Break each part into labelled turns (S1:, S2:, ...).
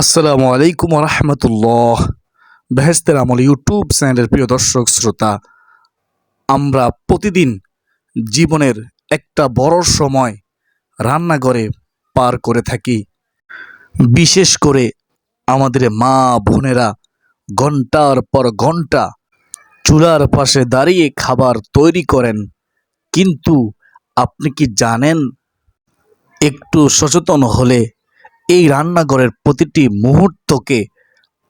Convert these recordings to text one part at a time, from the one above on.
S1: আসসালামু আলাইকুম রহমতুল্লাহ। বেহেশতের আমল ইউটিউব চ্যানেলের প্রিয় দর্শক শ্রোতা, আমরা প্রতিদিন জীবনের একটা বড় সময় রান্নাঘরে পার করে থাকি। বিশেষ করে আমাদের মা বোনেরা ঘন্টার পর ঘন্টা চুলার পাশে দাঁড়িয়ে খাবার তৈরি করেন, কিন্তু আপনি কি জানেন, একটু সচেতন হলে এই রান্নাঘরের প্রতিটি মুহূর্তকে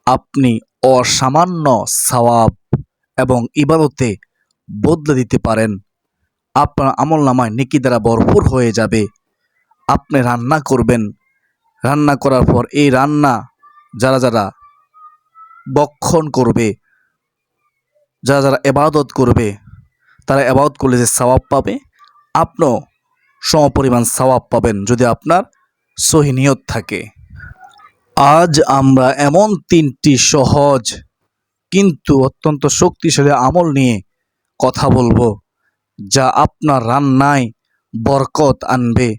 S1: আপনি অসামান্য সওয়াব এবং ইবাদতে বদলে দিতে পারেন। আপনার আমলনামায় নেকি দ্বারা ভরপুর হয়ে যাবে। আপনি রান্না করবেন, রান্না করার পর এই রান্না যারা যারা বক্ষণ করবে, যারা যারা ইবাদত করবে, তারা ইবাদত করলে যে সওয়াব পাবে, আপনিও সমপরিমাণ সওয়াব পাবেন যদি আপনার সহি নিয়ত থাকে। আজ আমরা এমন তিনটি সহজ কিন্তু অত্যন্ত শক্তিশালী আমল নিয়ে কথা বলবো, যা আপনার রান্নায় বরকত আনবে।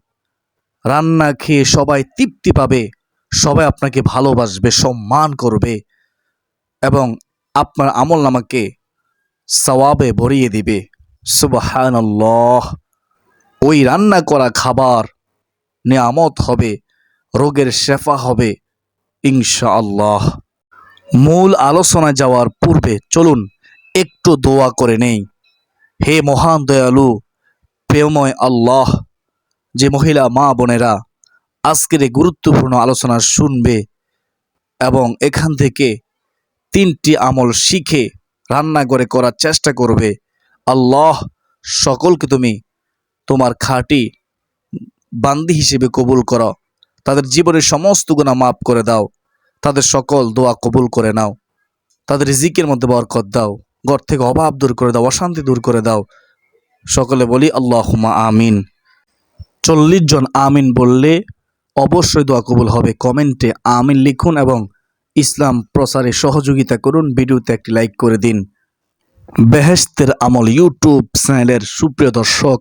S1: রান্না খেয়ে সবাই তৃপ্তি পাবে, সবাই আপনাকে ভালোবাসবে, সম্মান করবে এবং আপনার আমলনামাকে সওয়াবে ভরিয়ে দিবে। সুবহানাল্লাহ। ওই রান্না করা খাবার নিয়ামত হবে, রোগের শেফা হবে ইনশাআল্লাহ। মূল আলোচনায় যাওয়ার পূর্বে চলুন একটু দোয়া করে নেই। হে মহান দয়ালু প্রেমময় আল্লাহ, যে মহিলা মা বোনেরা আজকের এই গুরুত্বপূর্ণ আলোচনা শুনবে এবং এখান থেকে তিনটি আমল শিখে রান্নাঘরে করার চেষ্টা করবে, আল্লাহ সকলকে তুমি তোমার খাঁটি বান্দি হিসেবে কবুল করো। তাদের জীবনের সমস্ত গুনাহ মাফ করে দাও, তাদের সকল দোয়া কবুল করে নাও, তাদের রিজিকের মধ্যে বরকত দাও, ঘর থেকে অভাব দূর করে দাও, অশান্তি দূর করে দাও। সকলে বলি আল্লাহুম্মা আমিন। 40 জন আমিন বললে অবশ্যই দোয়া কবুল হবে। কমেন্টে আমিন লিখুন এবং ইসলাম প্রচারে সহযোগিতা করুন। ভিডিওতে একটি লাইক করে দিন। বেহেশতের আমল ইউটিউব চ্যানেলের সুপ্রিয় দর্শক,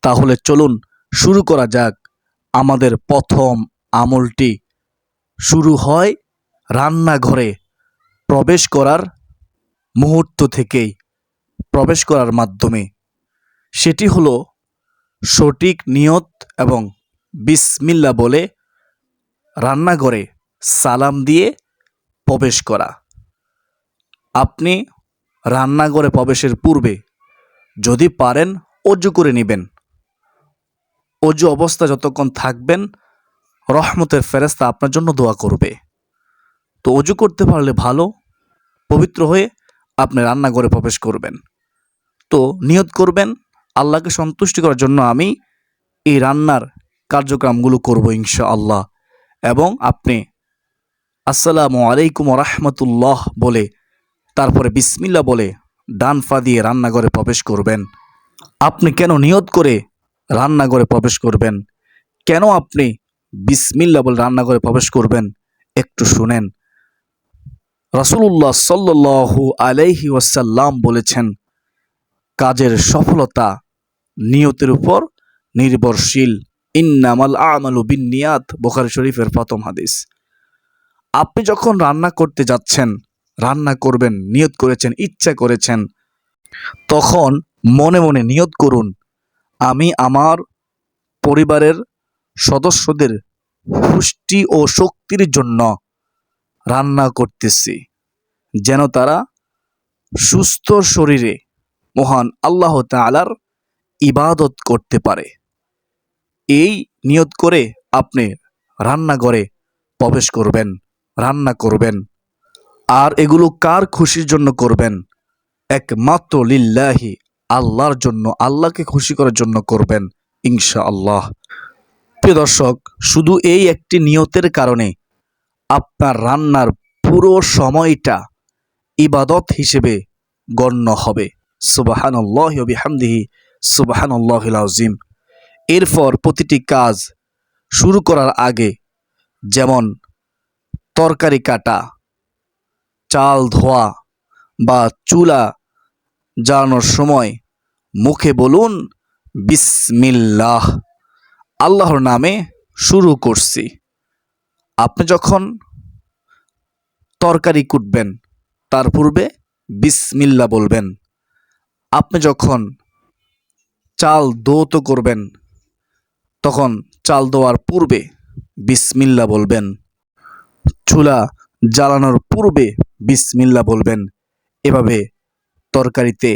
S1: তাহলে চলুন শুরু করা যাক। আমাদের প্রথম আমলটি শুরু হয় রান্নাঘরে প্রবেশ করার মুহূর্ত থেকেই, প্রবেশ করার মাধ্যমে। সেটি হলো সঠিক নিয়ত এবং বিসমিল্লাহ বলে রান্নাঘরে সালাম দিয়ে প্রবেশ করা। আপনি রান্নাঘরে প্রবেশের পূর্বে যদি পারেন অজু করে নেবেন। অজু অবস্থা যতক্ষণ থাকবেন, রহমতের ফেরেশতা আপনার জন্য দোয়া করবে। তো অজু করতে পারলে ভালো, পবিত্র হয়ে আপনি রান্নাঘরে প্রবেশ করবেন। তো নিয়ত করবেন, আল্লাহকে সন্তুষ্টি করার জন্য আমি এই রান্নার কার্যক্রমগুলো করব ইনশাআল্লাহ। এবং আপনি আসসালামু আলাইকুম রহমতুল্লাহ বলে তারপরে বিসমিল্লাহ বলে ডান পা দিয়ে রান্নাঘরে প্রবেশ করবেন। আপনি কেন নিয়ত করে রান্নাঘরে প্রবেশ করবেন, কেন আপনি বিসমিল্লাহ বলে রান্নাঘরে প্রবেশ করবেন, একটু শুনেন। রাসূলুল্লাহ সাল্লাল্লাহু আলাইহি ওয়াসাল্লাম বলেছেন, কাজের সফলতা নিয়তের উপর নির্ভরশীল। ইন্নামাল আমালু বিন্নিয়াত, বুখারী শরীফের প্রথম হাদিস। আপনি যখন রান্না করতে যাচ্ছেন, রান্না করবেন, নিয়ত করেছেন, ইচ্ছা করেছেন, তখন মনে মনে নিয়ত করুন, আমি আমার পরিবারের সদস্যদের পুষ্টি ও শক্তির জন্য রান্না করতেছি, যেন তারা সুস্থ শরীরে মহান আল্লাহ তাআলার ইবাদত করতে পারে। এই নিয়ত করে আপনি রান্নাঘরে প্রবেশ করবেন, রান্না করবেন। আর এগুলো কার খুশির জন্য করবেন? একমাত্র লিল্লাহি, আল্লাহর জন্য, আল্লাহকে খুশি করার জন্য করবেন ইনশাআল্লাহ। প্রিয় দর্শক, শুধু এই একটি নিয়তের কারণে আপনার রান্নার পুরো সময়টা ইবাদত হিসেবে গণ্য হবে। সুবহানাল্লাহি ওয়া বিহামদিহি সুবহানাল্লাহিল আযীম। এরপর প্রতিটি কাজ শুরু করার আগে, যেমন তরকারি কাটা, চাল ধোয়া বা চুলা জ্বালানোর সময় মুখে বলুন বিসমিল্লাহ, আল্লাহর নামে শুরু করছি। আপনি যখন তরকারি কুটবেন তার পূর্বে বিসমিল্লাহ বলবেন। আপনি যখন চাল ধৌত করবেন তখন চাল দেওয়ার পূর্বে বিসমিল্লাহ বলবেন। চুলা জ্বালানোর পূর্বে বিসমিল্লাহ বলবেন। এভাবে তরকারিতে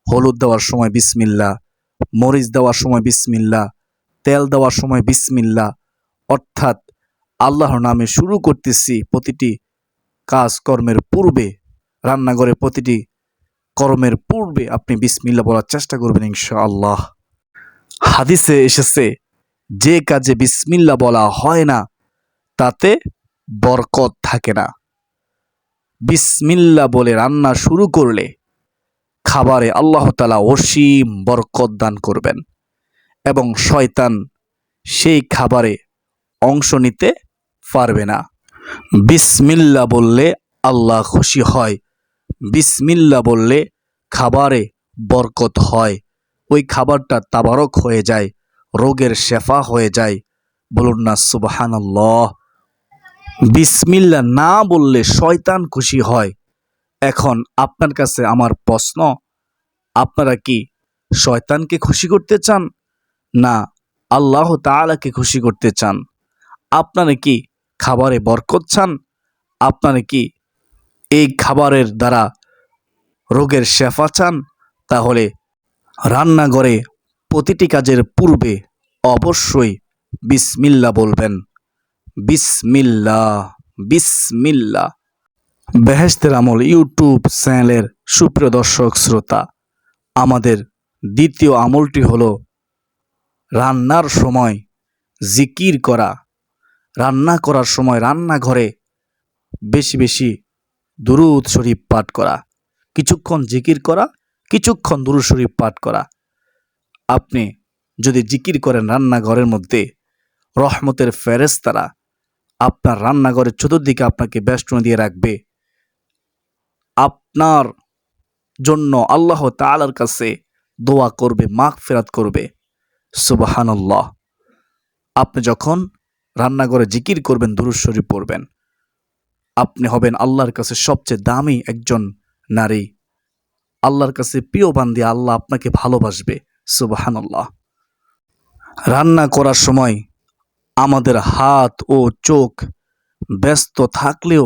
S1: হলুদ দেওয়ার সময় বিসমিল্লাহ, মরিচ দেওয়ার সময় বিসমিল্লাহ, তেল দেওয়ার সময় বিসমিল্লাহ, অর্থাৎ আল্লাহর নামে শুরু করতেছি প্রতিটি কাজকর্মের পূর্বে, রান্নাঘরে প্রতিটি কর্মের পূর্বে আপনি বিসমিল্লাহ বলার চেষ্টা করবেন ইনশাআল্লাহ। হাদিসে এসেছে যে কাজে বিসমিল্লাহ বলা হয় না তাতে বরকত থাকে না। বিসমিল্লাহ বলে রান্না শুরু করলে খাবারে আল্লাহ তাআলা অসীম বরকত দান করবেন এবং শয়তান সেই খাবারে অংশ নিতে পারবে না। বিসমিল্লাহ বললে আল্লাহ খুশি হয়। বিসমিল্লাহ বললে খাবারে বরকত হয়, ওই খাবারটা তাবারক হয়ে যায়, রোগের শেফা হয়ে যায়। বলুন না সুবহানাল্লাহ। বিসমিল্লাহ না বললে শয়তান খুশি হয়। এখন আপনার কাছে আমার প্রশ্ন, আপনারা কি শয়তানকে খুশি করতে চান না আল্লাহ তাআলাকে খুশি করতে চান? আপনারা কি খাবারে বরকত চান? আপনারা কি এই খাবারের দ্বারা রোগের শেফা চান? তাহলে রান্নাঘরে প্রতিটি কাজের পূর্বে অবশ্যই বিসমিল্লাহ বলবেন। বিসমিল্লাহ, বিসমিল্লাহ। বেহেশতের আমল ইউটিউব চ্যানেলের সুপ্রিয় দর্শক শ্রোতা, আমাদের দ্বিতীয় আমলটি হলো রান্নার সময় জিকির করা। রান্না করার সময় রান্নাঘরে বেশি বেশি দুরূদ শরীফ পাঠ করা, কিছুক্ষণ জিকির করা, কিছুক্ষণ দুরূদ শরীফ পাঠ করা। আপনি যদি জিকির করেন রান্নাঘরের মধ্যে, রহমতের ফেরেশতারা আপনার রান্নাঘরের চতুর্দিকে আপনাকে বেষ্টনী দিয়ে রাখবে। আপনার জন্য আল্লাহ তাআলার কাছে দোয়া করবে, মাগফিরাত করবে। সুবহানাল্লাহ। আপনি যখন রান্নাঘরে জিকির করবেন, দুরূদ শরীফ পড়বেন, আপনি হবেন আল্লাহর কাছে সবচেয়ে দামি একজন নারী। আল্লাহর কাছে প্রিয় বান্দী, আল্লাহ আপনাকে ভালোবাসবে। সুবহানাল্লাহ। রান্না করার সময় আমাদের হাত ও চোখ ব্যস্ত থাকলেও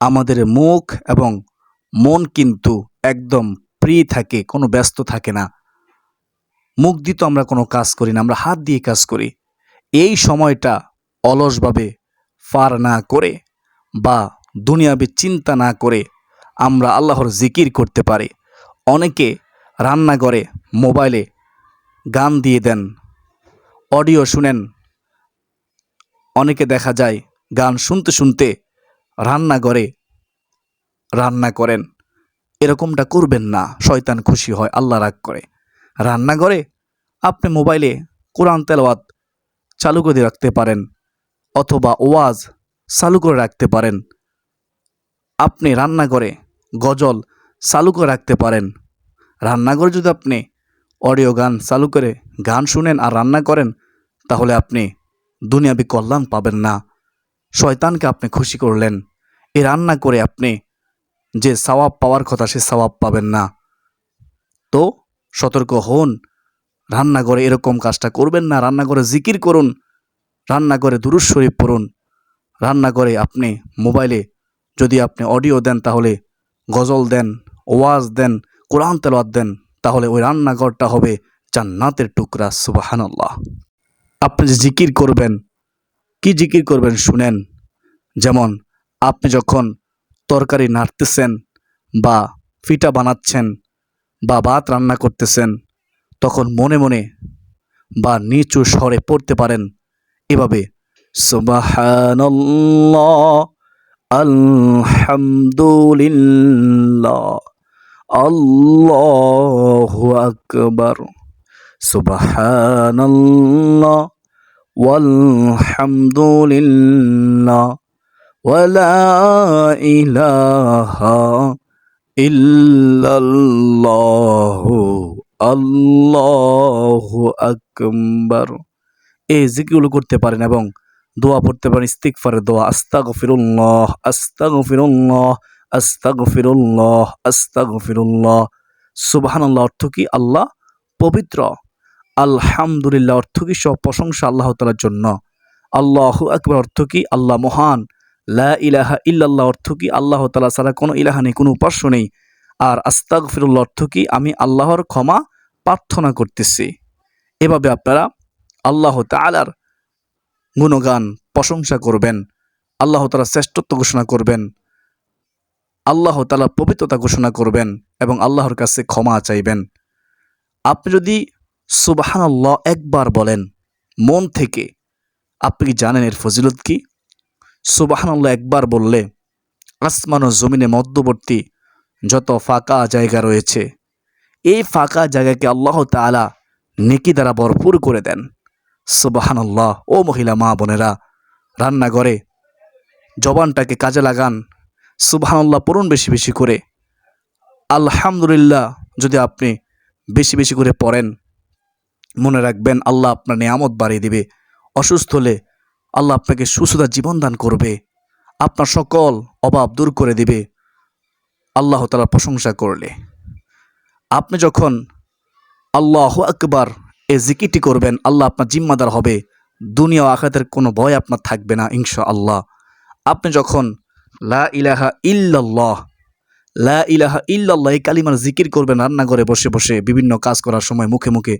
S1: আমাদের মুখ এবং মন কিন্তু একদম ফ্রি থাকে, কোনো ব্যস্ত থাকে না। মুখ দিয়ে তো আমরা কোনো কাজ করি না, আমরা হাত দিয়ে কাজ করি। এই সময়টা অলসভাবে পার না করে বা দুনিয়াবি চিন্তা না করে আমরা আল্লাহর জিকির করতে পারি। অনেকে রান্নাঘরে মোবাইলে গান দিয়ে দেন, অডিও শুনেন। অনেকে দেখা যায় গান শুনতে শুনতে রান্নাঘরে রান্না করেন। এরকমটা করবেন না, শয়তান খুশি হয়, আল্লাহ রাগ করে। রান্নাঘরে আপনি মোবাইলে কোরআন তেলাওয়াত চালু করে রাখতে পারেন অথবা ওয়াজ চালু করে রাখতে পারেন। আপনি রান্নাঘরে গজল চালু করে রাখতে পারেন। রান্নাঘরে যদি আপনি অডিও গান চালু করে গান শুনেন আর রান্না করেন, তাহলে আপনি দুনিয়াবি কল্যাণ পাবেন না। শয়তানকে আপনি খুশি করলেন। এই রান্না করে আপনি যে সওয়াব পাওয়ার কথা সে সওয়াব পাবেন না। তো সতর্ক হন, রান্নাঘরে এরকম কাজটা করবেন না। রান্নাঘরে জিকির করুন, রান্নাঘরে দুরূদ শরীফ পড়ুন। রান্নাঘরে আপনি মোবাইলে যদি আপনি অডিও দেন, তাহলে গজল দেন, ওয়াজ দেন, কোরআন তেলাওয়াত দেন, তাহলে ওই রান্নাঘরটা হবে জান্নাতের টুকরা। সুবহানাল্লাহ। আপনি যে জিকির করবেন, কি জিকির করবেন শুনেন। যেমন আপনি যখন তরকারি নাড়তেছেন বা পিঠা বানাচ্ছেন বা ভাত রান্না করতেছেন, তখন মনে মনে বা নিচু স্বরে পড়তে পারেন এভাবে: সুবহানাল্লাহ, আলহামদুলিল্লাহ, আল্লাহু আকবার, সুবহানাল্লাহ ওয়ালহামদুলিল্লাহ ওয়ালা ইলাহা ইল্লাল্লাহু আল্লাহু আকবার। এই জিকিরগুলো করতে পারেন এবং দোয়া পড়তে পারেন, ইস্তিগফারের দোয়া, আস্তাগফিরুল্লাহ আস্তাগফিরুল্লাহ আস্তাগফিরুল্লাহ আস্তাগফিরুল্লাহ। সুবহানাল্লাহ অর্থ কি? আল্লাহ পবিত্র। আলহামদুলিল্লাহ অর্থ কি? সব প্রশংসা আল্লাহ তাআলার জন্য। আল্লাহু আকবার অর্থ কি? আল্লাহ মহান। লা ইলাহা ইল্লাল্লাহ অর্থ কি? আল্লাহ তাআলা ছাড়া কোনো ইলাহা নেই, কোনো উপাস্য নেই। আর আস্তাগফিরুল্লাহ অর্থ কি? আমি আল্লাহর ক্ষমা প্রার্থনা করতেছি। এভাবে আপনারা আল্লাহ তাআলার গুণগান প্রশংসা করবেন, আল্লাহ তাআলার শ্রেষ্ঠত্ব ঘোষণা করবেন, আল্লাহ তাআলার পবিত্রতা ঘোষণা করবেন এবং আল্লাহর কাছে ক্ষমা চাইবেন। আপনি যদি সুবহানাল্লাহ একবার বলেন মন থেকে, আপনি কি জানেন এর ফজিলত কি? সুবহানাল্লাহ একবার বললে আসমান ও জমিনের মধ্যবর্তী যত ফাঁকা জায়গা রয়েছে, এই ফাঁকা জায়গাকে আল্লাহ তাআলা নেকি দ্বারা ভরপুর করে দেন। সুবহানাল্লাহ। ও মহিলা মা বোনেরা, রান্নাঘরে জবানটাকে কাজে লাগান, সুবহানাল্লাহ পড়ুন বেশি বেশি করে। আলহামদুলিল্লাহ যদি আপনি বেশি বেশি করে পড়েন, মনে রাখবেন আল্লাহ আপনার নিয়ামত বাড়িয়ে দিবে। অসুস্থ হলে আল্লাহ আপনাকে সুস্থতা জীবন দান করবে, আপনার সকল অভাব দূর করে দিবে আল্লাহ তাআলার প্রশংসা করলে। আপনি যখন আল্লাহু আকবার এই জিকিরটি করবেন, আল্লাহ আপনার জিম্মাদার হবে, দুনিয়া ও আখিরাতের কোনো ভয় আপনার থাকবে না ইনশাআল্লাহ। আপনি যখন লা ইলাহা ইল্লাল্লাহ, লা ইলাহা ইল্লাল্লাহ এই কালিমার জিকির করবেন রান্নাঘরে বসে বসে, বিভিন্ন কাজ করার সময় মুখে মুখে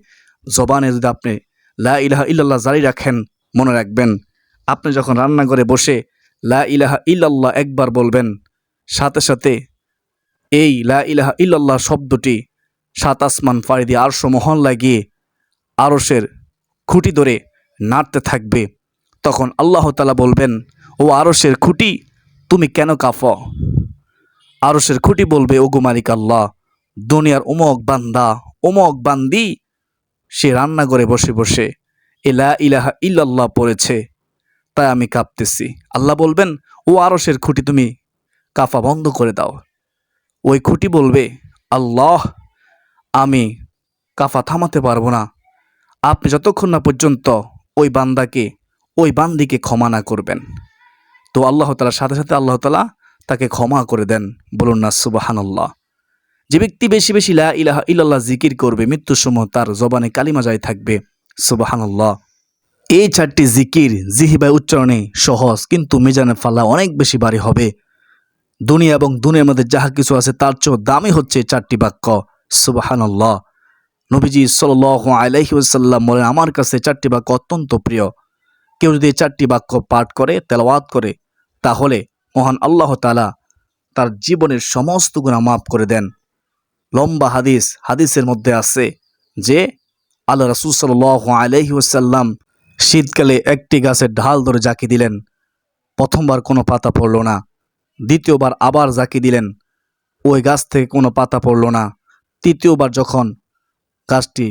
S1: জবানে যদি আপনি লা ইলাহা ইল্লাল্লাহ জারি রাখেন, মনে রাখবেন আপনি যখন রান্নাঘরে বসে লা ইলাহা ইল্লাল্লাহ একবার বলবেন, সাথে সাথে এই লা ইলাহা ইল্লাল্লাহ শব্দটি সাত আসমান পাড়ি দিয়ে আরশ মহল্লায় গিয়ে আরশের খুঁটি ধরে নাড়তে থাকবে। তখন আল্লাহ তাআলা বলবেন, ও আরশের খুঁটি তুমি কেন কাঁপো? আরশের খুঁটি বলবে, ওগো মালিক আল্লাহ, দুনিয়ার অমুক বান্দা অমুক বান্দি সে রান্নাঘরে বসে বসে এ লা ইলাহা ইল্লাল্লাহ পড়েছে, তাই আমি কাঁপতেছি। আল্লাহ বলবেন, ও আরশের খুঁটি তুমি কাঁপা বন্ধ করে দাও। ওই খুঁটি বলবে, আল্লাহ আমি কাঁপা থামাতে পারবো না, আপনি যতক্ষণ না পর্যন্ত ওই বান্দাকে ওই বান্দিকে ক্ষমা না করবেন। তো আল্লাহ তাআলার সাথে সাথে আল্লাহ তাআলা তাকে ক্ষমা করে দেন। বলুন না সুবহানাল্লাহ। যে ব্যক্তি বেশি বেশি লা ইলাহা ইল্লাল্লাহ জিকির করবে, মৃত্যুর সময় তার জবানে কালিমা জারি থাকবে। সুবহানাল্লাহ। এই চারটি জিকির জিহ্বায় উচ্চারণে সহজ, কিন্তু মিজানে ফাল্লা অনেক বেশি ভারী হবে। দুনিয়া এবং দুনিয়ার মধ্যে যাহা কিছু আছে তার চেয়েও দামি হচ্ছে চারটি বাক্য। সুবহানাল্লাহ। নবীজি সাল্লাল্লাহু আলাইহি ওয়াসাল্লাম বলেন, আমার কাছে চারটি বাক্য অত্যন্ত প্রিয়। কেউ যদি এই চারটি বাক্য পাঠ করে, তেলাওয়াত করে, তাহলে মহান আল্লাহ তাআলা তার জীবনের সমস্ত গুনাহ মাফ করে দেন। লম্বা হাদিসের মধ্যে আছে যে আল্লাহ রাসূল সাল্লাল্লাহু আলাইহি ওয়াসাল্লাম শীতকালে একটি গাছের ঢাল ধরে জাকি দিলেন, প্রথমবার কোনো পাতা পড়ল না, দ্বিতীয়বার আবার জাকি দিলেন, ওই গাছ থেকে কোনো পাতা পড়ল না, তৃতীয়বার যখন গাছটি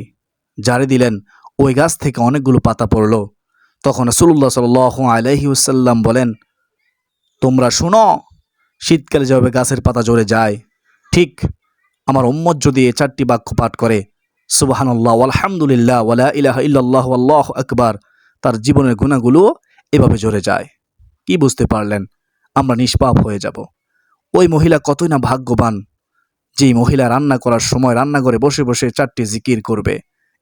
S1: জারি দিলেন, ওই গাছ থেকে অনেকগুলো পাতা পড়ল। তখন রাসূলুল্লাহ সাল্লাল্লাহু আলাইহি ওয়াসাল্লাম বলেন, তোমরা শুনো, শীতকালে যেভাবে গাছের পাতা ঝরে যায়, ঠিক আমার উম্মত যদি এই চারটি বাক্য পাঠ করে, সুবহানাল্লাহ আলহামদুলিল্লাহ ওয়ালা ইলাহা ইল্লাল্লাহু আল্লাহু আকবার, তার জীবনের গুনাহগুলো এভাবে ঝরে যায়। কি বুঝতে পারলেন? আমরা নিষ্পাপ হয়ে যাব। ওই মহিলা কতই না ভাগ্যবান, যেই মহিলা রান্না করার সময় রান্নাঘরে বসে বসে চারটি জিকির করবে,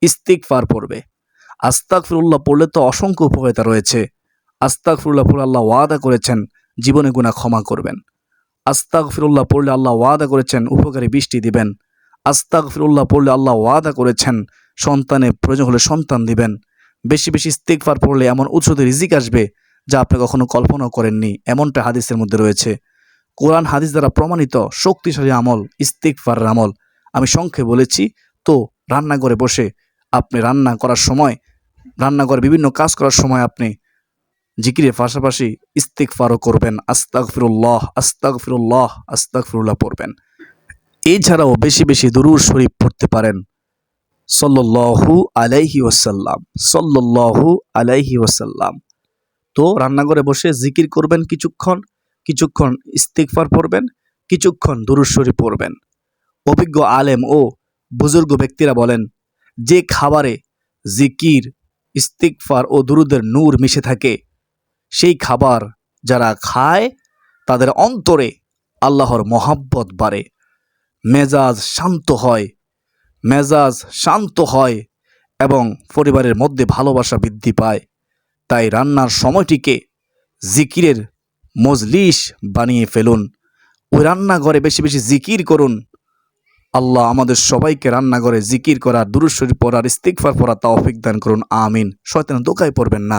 S1: ইস্তিগফার পড়বে। আস্তাগফিরুল্লাহ পড়লে তো অসংখ্য উপকারিতা রয়েছে। আস্তাগফিরুল্লাহ পড়লে আল্লাহ ওয়াদা করেছেন জীবনে গুনাহ ক্ষমা করবেন। আস্তাগফিরুল্লাহ পড়লে আল্লাহ ওয়াদা করেছেন উপকারী বৃষ্টি দিবেন। আস্তাগফিরুল্লাহ পড়লে আল্লাহ ওয়াদা করেছেন সন্তানের প্রয়োজন হলে সন্তান দিবেন। বেশি বেশি ইস্তিগফার পড়লে এমন উৎসতে রিজিক আসবে যা আপনি কখনো কল্পনাও করেননি, এমনটা হাদিসের মধ্যে রয়েছে। কোরআন হাদিস দ্বারা প্রমাণিত শক্তিশালী আমল ইস্তিগফারের আমল। আমি সংক্ষেপে বলেছি। তো রান্নাঘরে বসে আপনি রান্না করার সময়, রান্নাঘরে বিভিন্ন কাজ করার সময় আপনি জিকিরের পাশাপাশি ইস্তিগফারও করবেন, আস্তাগফিরুল্লাহ আস্তাগফিরুল্লাহ আস্তাগফিরুল্লাহ পড়বেন। এছাড়াও বেশি বেশি দুরূদ শরীফ পড়তে পারেন, সাল্লাল্লাহু আলাইহি ওয়াসাল্লাম, সাল্লাল্লাহু আলাইহি ওয়াসাল্লাম। তো রান্নাঘরে বসে জিকির করবেন কিছুক্ষণ, কিছুক্ষণ ইস্তিগফার পড়বেন, কিছুক্ষণ দুরূদ শরীফ পড়বেন। অভিজ্ঞ আলেম ও বুজুর্গ ব্যক্তিরা বলেন, যে খাবারে জিকির, ইস্তিগফার ও দুরূদের নূর মিশে থাকে সেই খাবার যারা খায় তাদের অন্তরে আল্লাহর মহাব্বত বাড়ে, মেজাজ শান্ত হয় এবং পরিবারের মধ্যে ভালোবাসা বৃদ্ধি পায়। তাই রান্নার সময়টিকে জিকিরের মজলিস বানিয়ে ফেলুন। ওই রান্নাঘরে বেশি বেশি জিকির করুন। আল্লাহ আমাদের সবাইকে রান্নাঘরে জিকির করা, দুরূদ শরীফ পড়ার, ইস্তিগফার পড়া তৌফিক দান করুন, আমিন। শয়তানের ধোঁকায় পড়বেন না,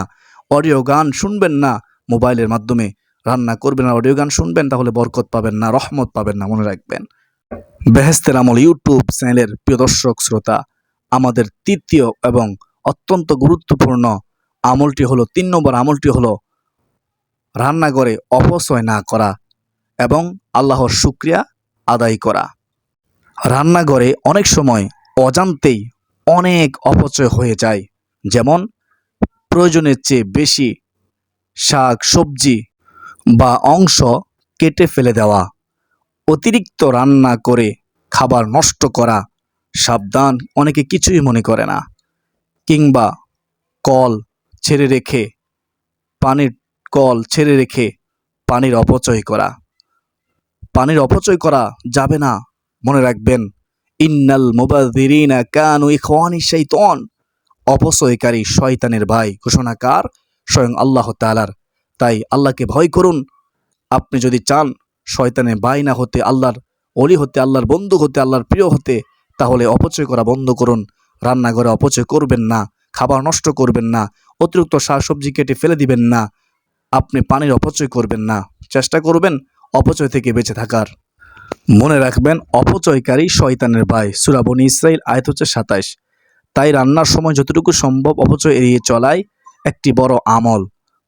S1: অডিও গান শুনবেন না, মোবাইলের মাধ্যমে রান্না করবেন না, অডিও গান শুনবেন, তাহলে বরকত পাবেন না, রহমত পাবেন না, মনে রাখবেন। বেহেশতের আমল ইউটিউব চ্যানেলের প্রিয় দর্শক শ্রোতা, আমাদের তৃতীয় এবং অত্যন্ত গুরুত্বপূর্ণ আমলটি হলো, 3 নম্বর আমলটি হলো রান্নাঘরে অপচয় না করা এবং আল্লাহর শুকরিয়া আদায় করা। রান্নাঘরে অনেক সময় অজান্তেই অনেক অপচয় হয়ে যায়, যেমন প্রয়োজনের চেয়ে বেশি শাক সবজি বা অংশ কেটে ফেলে দেওয়া, অতিরিক্ত রান্না করে খাবার নষ্ট করা, সাবধান, অনেকে কিছুই মনে করে না, কিংবা কল ছেড়ে রেখে পানির অপচয় করা যাবে না, মনে রাখবেন। ইন্নাল মুবাযযিরিনা কানু ইখওয়ানি শাইতান, অপচয়কারী শয়তানের ভাই, ঘোষণাকার স্বয়ং আল্লাহ তাআলার। তাই আল্লাহকে ভয় করুন। আপনি যদি চান শয়তানের ভাই না হতে, আল্লাহর ওলি হতে, আল্লাহর বন্ধু হতে, আল্লাহর প্রিয় হতে, তাহলে অপচয় করা বন্ধ করুন। রান্নাঘরে অপচয় করবেন না, খাবার নষ্ট করবেন না, অতিরিক্ত শাকসবজি কেটে ফেলে দিবেন না, আপনি পানির অপচয় করবেন না, চেষ্টা করবেন অপচয় থেকে বেঁচে থাকার। মনে রাখবেন, অপচয়কারী শয়তানের ভাই। সূরা বনী ইসরাঈল আয়াত হচ্ছে 27। তাই রান্নার সময় যতটুকু সম্ভব অপচয় এড়িয়ে চলাই একটি বড় আমল।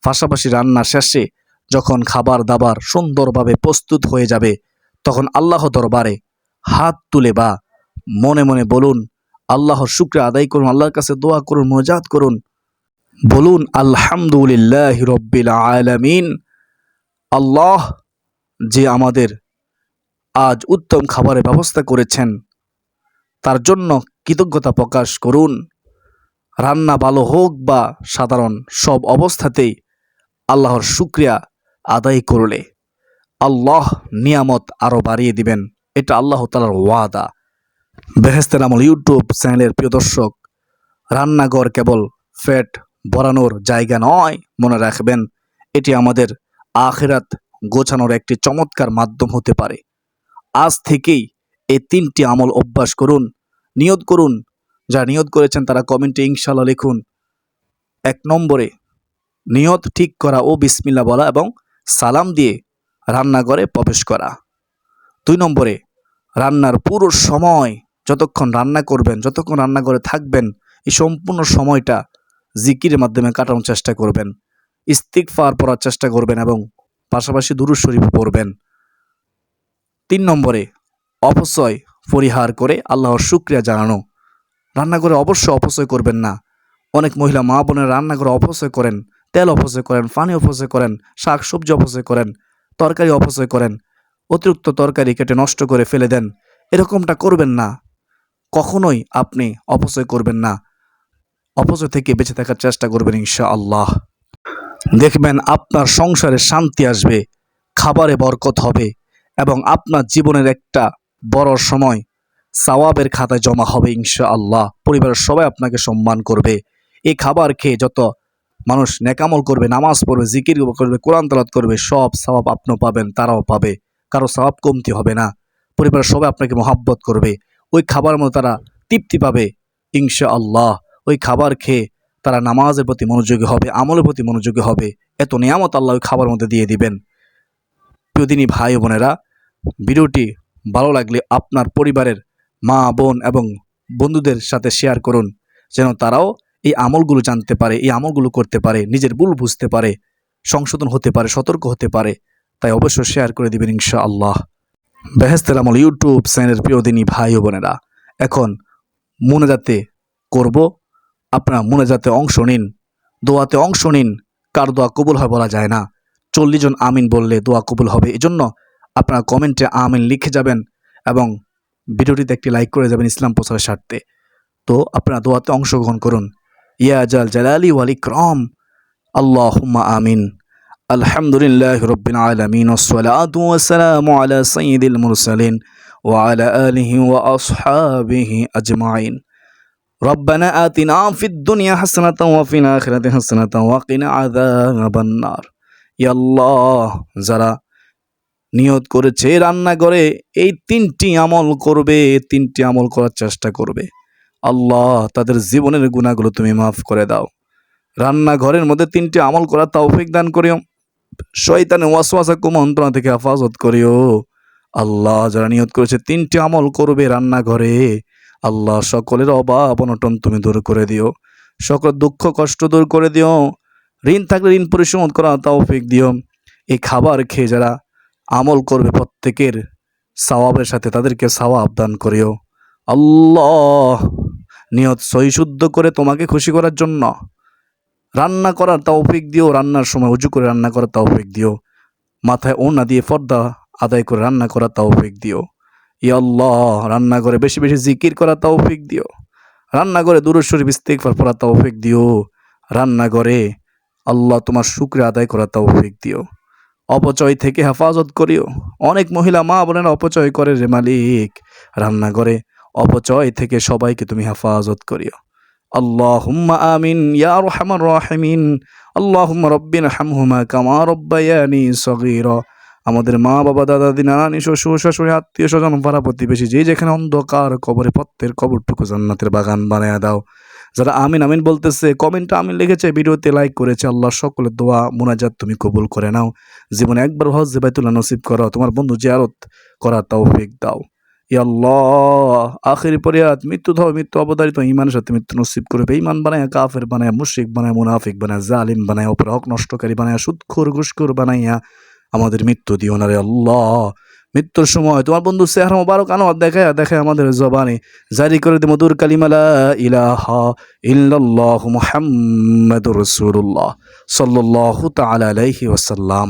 S1: পাশাপাশি রান্নার শেষে যখন খাবার দাবার সুন্দরভাবে প্রস্তুত হয়ে যাবে, তখন আল্লাহ দরবারে হাত তুলে বা মনে মনে বলুন, আল্লাহর শুকরিয়া আদায় করুন, আল্লাহর কাছে দোয়া করুন, মুনাজাত করুন, বলুন আলহামদুলিল্লাহি রাব্বিল আলামিন। আল্লাহ যে আমাদের আজ উত্তম খাবারের ব্যবস্থা করেছেন, তার জন্য কৃতজ্ঞতা প্রকাশ করুন। রান্না ভালো হোক বা সাধারণ, সব অবস্থাতেই আল্লাহর শুকরিয়া আদায় করলে আল্লাহ নিয়ামত আরও বাড়িয়ে দিবেন। এটা আল্লাহ তাআলার ওয়াদা। বেহেশতের আমল ইউটিউব চ্যানেলের প্রিয় দর্শক, রান্নাঘর কেবল পেট ভরানোর জায়গা নয়, মনে রাখবেন, এটি আমাদের আখিরাত গোছানোর একটি চমৎকার মাধ্যম হতে পারে। আজ থেকেই এই 3টি আমল অভ্যাস করুন, নিয়ত করুন। যারা নিয়ত করেছেন তারা কমেন্টে ইনশাআল্লাহ লিখুন। 1 নম্বরে নিয়ত ঠিক করা ও বিসমিল্লাহ বলা এবং সালাম দিয়ে রান্নাঘরে প্রবেশ করা। 2 নম্বরে রান্নার পুরো সময়, যতক্ষণ রান্না করবেন, যতক্ষণ রান্নাঘরে থাকবেন, এই সম্পূর্ণ সময়টা জিকিরের মাধ্যমে কাটানোর চেষ্টা করবেন, ইস্তিগফার পড়ার চেষ্টা করবেন এবং পাশাপাশি দুরূদ শরীফ পড়বেন। 3 নম্বরে অপচয় পরিহার করে আল্লাহর শুকরিয়া জানানো। রান্নাঘরে অবশ্যই অপচয় করবেন না। অনেক মহিলা মা বোনের রান্নাঘরে অপচয় করেন, তেল অপচয় করেন, পানি অপচয় করেন, শাক সবজি অপচয় করেন, তরকারি অপচয় করেন, অতিরিক্ত তরকারি কেটে নষ্ট করে ফেলে দেন। এরকমটা করবেন না, কখনোই আপনি অপচয় করবেন না। অপচয় থেকে বেঁচে থাকার চেষ্টা করবেন ইনশাআল্লাহ। দেখবেন আপনার সংসারে শান্তি আসবে, খাবারে বরকত হবে এবং আপনার জীবনের একটা বড় সময় সওয়াবের খাতায় জমা হবে ইনশাআল্লাহ। পরিবারের সবাই আপনাকে সম্মান করবে। এই খাবার খেয়ে যত মানুষ নেকামল করবে, নামাজ পড়বে, জিকির করবে, কোরআন তেলাওয়াত করবে, সব সওয়াব আপনিও পাবেন, তারাও পাবে, কারো সওয়াব কমতি হবে না। পরিবারের সবাই আপনাকে মহাব্বত করবে, ওই খাবারের মধ্যে তারা তৃপ্তি পাবে ইনশাআল্লাহ। ওই খাবার খেয়ে তারা নামাজের প্রতি মনোযোগী হবে, আমলের প্রতি মনোযোগী হবে। এত নিয়ামত আল্লাহ ওই খাবারের মধ্যে দিয়ে দিবেন। প্রিয়দিনী ভাই বোনেরা, ভিডিওটি ভালো লাগলে আপনার পরিবারের মা বোন এবং বন্ধুদের সাথে শেয়ার করুন, যেন তারাও এই আমলগুলো জানতে পারে, এই আমলগুলো করতে পারে, নিজের ভুল বুঝতে পারে, সংশোধন হতে পারে, সতর্ক হতে পারে। তাই অবশ্যই শেয়ার করে দিবেন ইনশাআল্লাহ। বেহেশতের আমল ইউটিউব চ্যানেলের প্রিয়দিনী ভাই ও বোনেরা, এখন মুনাজাতে করব। আপনারা মুনাজাতে অংশ নিন, দোয়াতে অংশ নিন। কার দোয়া কবুল হয় বলা যায় না, 40 জন আমিন বললে দোয়া কবুল হবে। এজন্য আপনারা কমেন্টে আমিন লিখে যাবেন এবং ভিডিওটিতে একটি লাইক করে যাবেন ইসলাম প্রচারের স্বার্থে। তো আপনারা দোয়াতে অংশগ্রহণ করুন। ইয়া জাল জালালি ওয়াল ইকরাম, আল্লাহুম্মা আমিন। আলহামদুলিল্লাহি রাব্বিল আলামিন ওয়াসসালাতু ওয়াসসালামু আলা সাইয়্যিদিল মুরসালিন ওয়া আলা আলিহি ওয়া আসহাবিহি আজমাইন। রব্বানা আতিনা ফিদ দুনিয়া হাসানাতাও ওয়া ফিল আখিরাতি হাসানাতাও ওয়া কিনা আযাবান নার। ইয়া আল্লাহ, যারা নিয়ত করেছে রান্নাঘরে এই তিনটি আমল করবে, তিনটি আমল করার চেষ্টা করবে, আল্লাহ তাদের জীবনের গুনাহগুলো তুমি মাফ করে দাও। রান্নাঘরের মধ্যে তিনটি আমল করার তৌফিক দান করিও। শয়তানের ওয়াসওয়াসা কুমন্ত্রণা থেকে হেফাজত করিও। আল্লাহ, যারা নিয়ত করেছে তিনটি আমল করবে রান্নাঘরে, আল্লাহ সকলের অভাব অনটন তুমি দূর করে দিও, সকল দুঃখ কষ্ট দূর করে দিও, ঋণ থাকলে ঋণ পরিশোধ করা তৌফিক দিও। এই খাবার খেয়ে যারা আমল করবে প্রত্যেকের সওয়াবের সাথে তাদেরকে সওয়াব দান করিও। আল্লাহ, নিয়ত সহি শুদ্ধ করে তোমাকে খুশি করার জন্য রান্না করার তৌফিক দিও। রান্নার সময় উজু করে রান্না করার তৌফিক দিও। মাথায় ওড়না দিয়ে পর্দা আদায় করে রান্না করার তৌফিক দিও। ইয়া আল্লাহ, রান্নাঘরে বেশি বেশি জিকির করার তৌফিক দিও। রান্নাঘরে দুরূদ শরীফ ইস্তিগফার পড়ার তৌফিক দিও। রান্নাঘরে আল্লাহ তোমার শুকরিয়া আদায় করার তৌফিক দিও। অপচয় থেকে হেফাজত করিও। অনেক মহিলা মা বোনেরা অপচয় করে রে মালিক, রান্নাঘরে অপচয় থেকে সবাইকে তুমি হেফাজত করিও। আল্লাহুম্মা আমিন ইয়া আরহামার রাহিমিন। আল্লাহুম্মা রাব্বিনা হামহুমা কামা রাব্বায়ানি সগীরা। আমাদের মা বাবা দাদা দিদি নানানি শ্বশুর শাশুড়ি আত্মীয় স্বজন পাড়া প্রতিবেশী যে যেখানে অন্ধকার কবরে প্রত্যেক কবরটুকু জান্নাতের বাগান বানায়া দাও। যারা আমিন আমিন বলতেছে, কমেন্টে আমিন লিখেছে, ভিডিওতে লাইক করেছে, আল্লাহ সকলের দোয়া মুনাজাত তুমি কবুল করে নাও। জীবনে একবার হজ বাইতুল্লাহ নসিব করো, তোমার বন্ধু জিয়ারত করার তৌফিক দাও। ইয়া আল্লাহ, আখিরি পরিয়াত মৃত্যু ধর মৃত্যু অবধারিত ঈমানের সাথে মৃত্যু নসিব করবে। ঈমান বানায়া কাফের বানায়া মুশরিক বানায়া মুনাফিক বানায়া জালিম বানায়া অপর হক নষ্টকারী বানায়া সুদখোর ঘুষখোর বানাইয়া আমাদের মৃত্যু দিও না রে আল্লাহ। মৃত্যুর সময় তোমার বন্ধু চেহারা মোবারক আনোয়ার দেখায় দেখায় আমাদের জবানে জারি করে দে মধুর কালিমা লা ইলাহা ইল্লাল্লাহু মুহাম্মাদুর রাসূলুল্লাহ সাল্লাল্লাহু তাআলা আলাইহি ওয়াসাল্লাম।